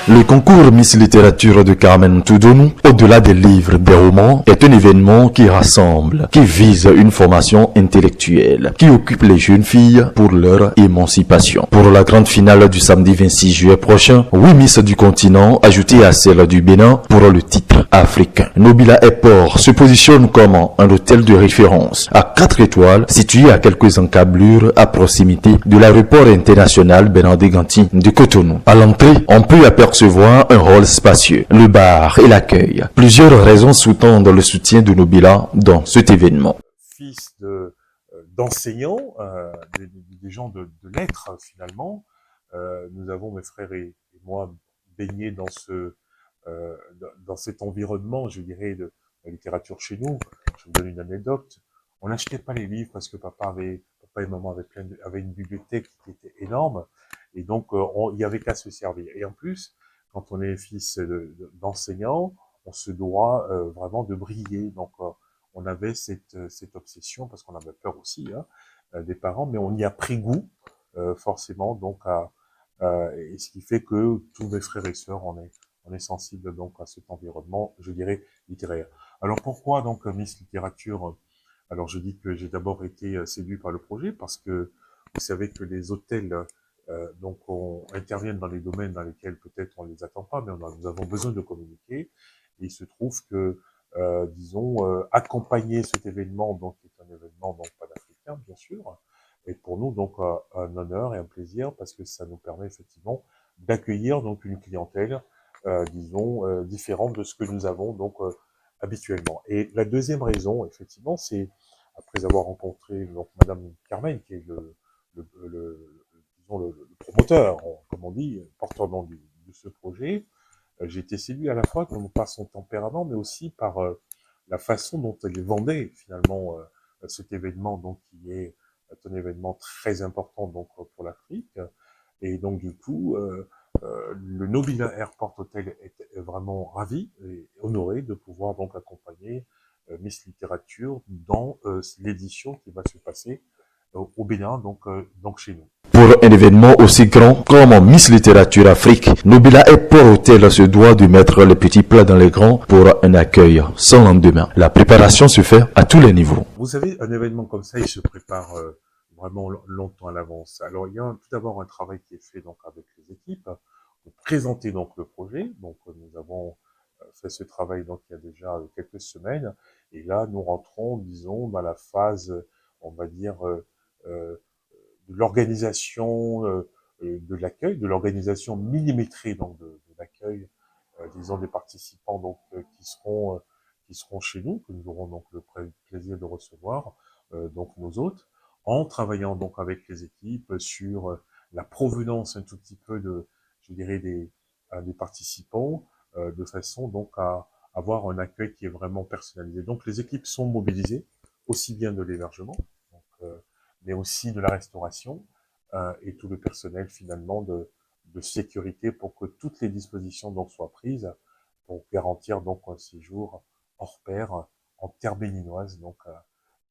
Le concours Miss Littérature de Carmen Toudonou, au-delà des livres, des romans, est un événement qui rassemble, qui vise une formation intellectuelle, qui occupe les jeunes filles pour leur émancipation. Pour la grande finale du samedi 26 juillet prochain, 8 Miss du continent, ajoutées à celle du Bénin, pour le titre africain. Nobila Airport se positionne comme un hôtel de référence à 4 étoiles, situé à quelques encablures à proximité de l'aéroport international Bernardé Ganty de Cotonou. À l'entrée, on peut apercevoir un hall spacieux, le bar et l'accueil. Plusieurs raisons sous-tendent le soutien de Nobila dans cet événement. Fils d'enseignants, des gens de lettres finalement, nous avons, mes frères et moi, baigné dans cet environnement, je dirais, de la littérature chez nous. Je vous donne une anecdote. On n'achetait pas les livres parce que papa et maman avaient une bibliothèque qui était énorme, et donc il y avait qu'à se servir. Et en plus, quand on est fils d'enseignant, on se doit vraiment de briller. Donc on avait cette obsession, parce qu'on avait peur aussi des parents, mais on y a pris goût forcément. Donc et ce qui fait que tous mes frères et sœurs, on est sensible donc à cet environnement, je dirais, littéraire. Alors pourquoi donc Miss Littérature? Alors je dis que j'ai d'abord été séduit par le projet parce que vous savez que les hôtels donc on intervient dans les domaines dans lesquels peut-être on les attend pas, mais nous avons besoin de communiquer. Et il se trouve que disons accompagner cet événement, donc qui est un événement donc panafricain bien sûr, est pour nous donc un honneur et un plaisir, parce que ça nous permet effectivement d'accueillir donc une clientèle disons différente de ce que nous avons donc habituellement. Et la deuxième raison, effectivement, c'est après avoir rencontré donc Madame Carmen, qui est disons le promoteur, comme on dit, porteur donc de ce projet. J'ai été séduit à la fois par son tempérament, mais aussi par la façon dont elle vendait finalement cet événement, donc qui est un événement très important donc pour l'Afrique. Et donc du coup, le Nobila Airport Hotel est vraiment ravi et honoré de pouvoir donc accompagner Miss Littérature dans l'édition qui va se passer au Bénin, donc chez nous. Pour un événement aussi grand comme Miss Littérature Afrique, Nobila Airport Hotel se doit de mettre les petits plats dans les grands pour un accueil sans lendemain. La préparation se fait à tous les niveaux. Vous savez, un événement comme ça, il se prépare vraiment longtemps à l'avance. Alors, il y a tout d'abord un travail qui est fait donc avec les équipes pour présenter donc le projet. Donc, nous avons fait ce travail donc il y a déjà quelques semaines, et là, nous rentrons, disons, dans la phase, on va dire, de l'organisation de l'accueil, de l'organisation millimétrée donc de l'accueil, disons, des participants donc qui seront chez nous, que nous aurons donc le plaisir de recevoir, donc nos hôtes, en travaillant donc avec les équipes sur la provenance un tout petit peu je dirais, des participants, de façon donc à avoir un accueil qui est vraiment personnalisé. Donc les équipes sont mobilisées, aussi bien de l'hébergement, mais aussi de la restauration, et tout le personnel finalement de sécurité, pour que toutes les dispositions donc soient prises pour garantir donc un séjour hors pair en terre béninoise, donc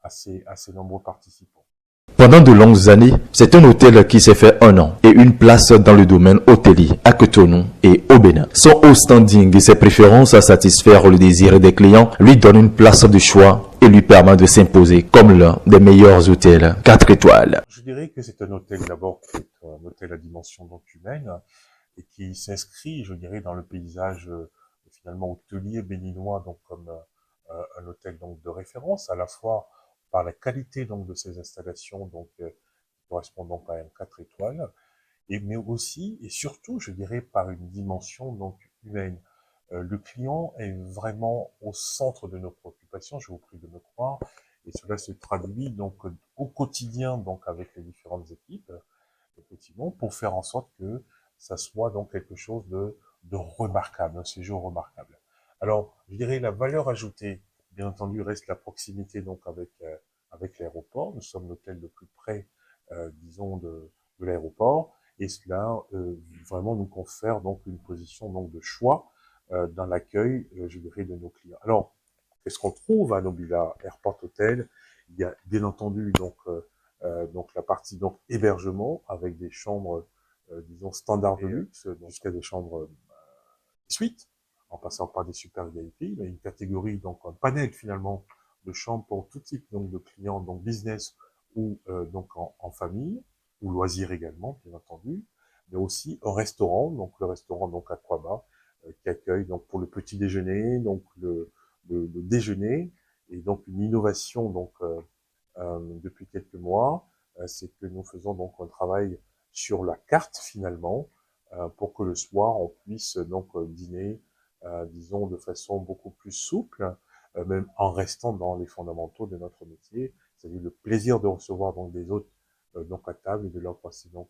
à ces nombreux participants. Pendant de longues années, c'est un hôtel qui s'est fait un nom et une place dans le domaine hôtelier à Cotonou et au Bénin. Son haut standing et ses préférences à satisfaire le désir des clients lui donnent une place de choix et lui permet de s'imposer comme l'un des meilleurs hôtels 4 étoiles. Je dirais que c'est un hôtel d'abord qui est un hôtel à dimension donc humaine, et qui s'inscrit, je dirais, dans le paysage finalement hôtelier béninois, donc comme un hôtel donc de référence, à la fois par la qualité donc de ses installations, donc qui correspondent donc à un 4 étoiles, mais aussi et surtout, je dirais, par une dimension donc humaine. Le client est vraiment au centre de nos préoccupations, je vous prie de me croire, et cela se traduit donc au quotidien donc avec les différentes équipes, effectivement, pour faire en sorte que ça soit donc quelque chose de remarquable, un séjour remarquable. Alors, je dirais la valeur ajoutée, bien entendu, reste la proximité donc avec l'aéroport. Nous sommes l'hôtel le plus près, disons, de l'aéroport, et cela vraiment nous confère donc une position donc de choix dans l'accueil, je dirais, de nos clients. Alors, qu'est-ce qu'on trouve à Nobila Airport Hotel? Il y a bien entendu donc la partie donc hébergement avec des chambres disons standard de luxe, jusqu'à des chambres suites, en passant par des super VIP, mais une catégorie, donc un panel finalement de chambres pour tout type donc de clients, donc business ou donc en famille, ou loisirs également, bien entendu, mais aussi un restaurant, donc le restaurant donc Aquaba, qui accueille donc pour le petit déjeuner, donc le déjeuner, et donc une innovation donc depuis quelques mois, c'est que nous faisons donc un travail sur la carte finalement, pour que le soir on puisse donc dîner, disons de façon beaucoup plus souple, même en restant dans les fondamentaux de notre métier, c'est-à-dire le plaisir de recevoir donc des hôtes donc à table et de leur passer donc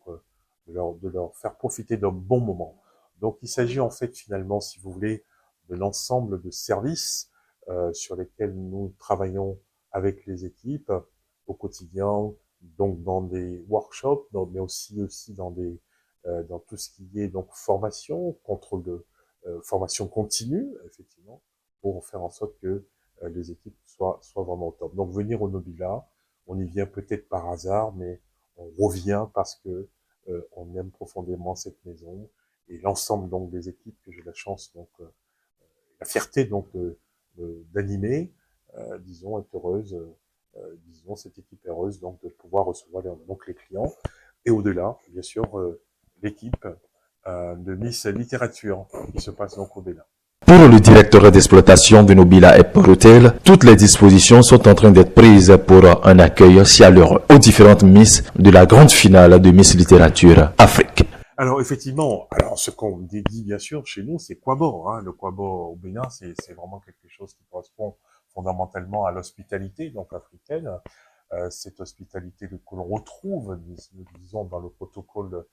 de leur faire profiter d'un bon moment. Donc il s'agit en fait finalement, si vous voulez, de l'ensemble de services sur lesquels nous travaillons avec les équipes au quotidien, donc dans des workshops, mais aussi dans tout ce qui est donc formation, contrôle de formation continue, effectivement, pour faire en sorte que les équipes soient vraiment au top. Donc venir au Nobila, on y vient peut-être par hasard, mais on revient parce que on aime profondément cette maison et l'ensemble donc des équipes que j'ai la chance donc la fierté donc d'animer, disons, est heureuse, disons, cette équipe est heureuse donc de pouvoir recevoir donc les clients et au-delà, bien sûr, l'équipe de Miss Littérature qui se passe donc au Bénin. Pour le directeur d'exploitation de Nobila et Port Hôtel, toutes les dispositions sont en train d'être prises pour un accueil chaleureux aux différentes Miss de la grande finale de Miss Littérature Afrique. Alors effectivement, alors ce qu'on dit bien sûr chez nous, c'est Kwabo. Hein. Le Kwabo au Bénin, c'est vraiment quelque chose qui correspond fondamentalement à l'hospitalité donc africaine. Cette hospitalité que l'on retrouve, disons, dans le protocole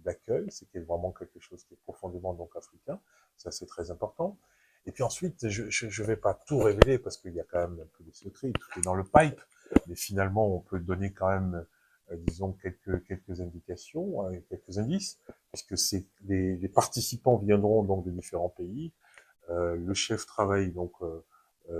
d'accueil, c'est vraiment quelque chose qui est profondément donc africain. Ça, c'est très important. Et puis ensuite, je vais pas tout révéler parce qu'il y a quand même un peu de secret, tout est dans le pipe. Mais finalement, on peut donner quand même, disons, quelques indications, quelques indices, puisque les participants viendront donc de différents pays. Le chef travaille donc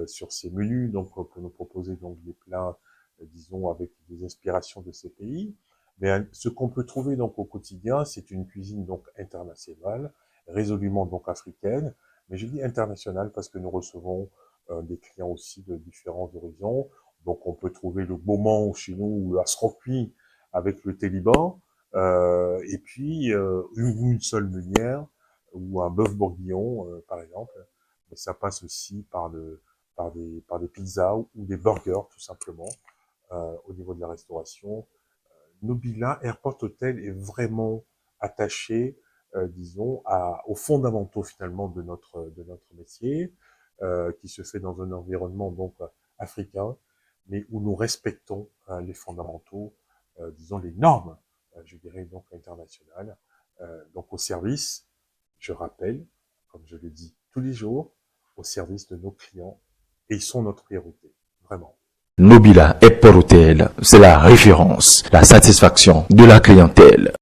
sur ces menus, donc pour nous proposer donc des plats, disons, avec des inspirations de ces pays. Mais ce qu'on peut trouver donc au quotidien, c'est une cuisine donc internationale, résolument donc africaine, mais je dis internationale parce que nous recevons des clients aussi de différents horizons. Donc on peut trouver le Beaumont chez nous, ou la Sroquy avec le Téliban, et puis une seule meunière ou un bœuf bourguignon par exemple. Mais ça passe aussi par des pizzas ou des burgers tout simplement au niveau de la restauration. Nobila Airport Hotel est vraiment attaché, disons, aux fondamentaux finalement de notre métier, qui se fait dans un environnement donc africain, mais où nous respectons les fondamentaux, disons les normes, je dirais donc internationales, donc au service, je rappelle, comme je le dis tous les jours, au service de nos clients, et ils sont notre priorité, vraiment. Nobila et Port Hôtel, c'est la référence, la satisfaction de la clientèle.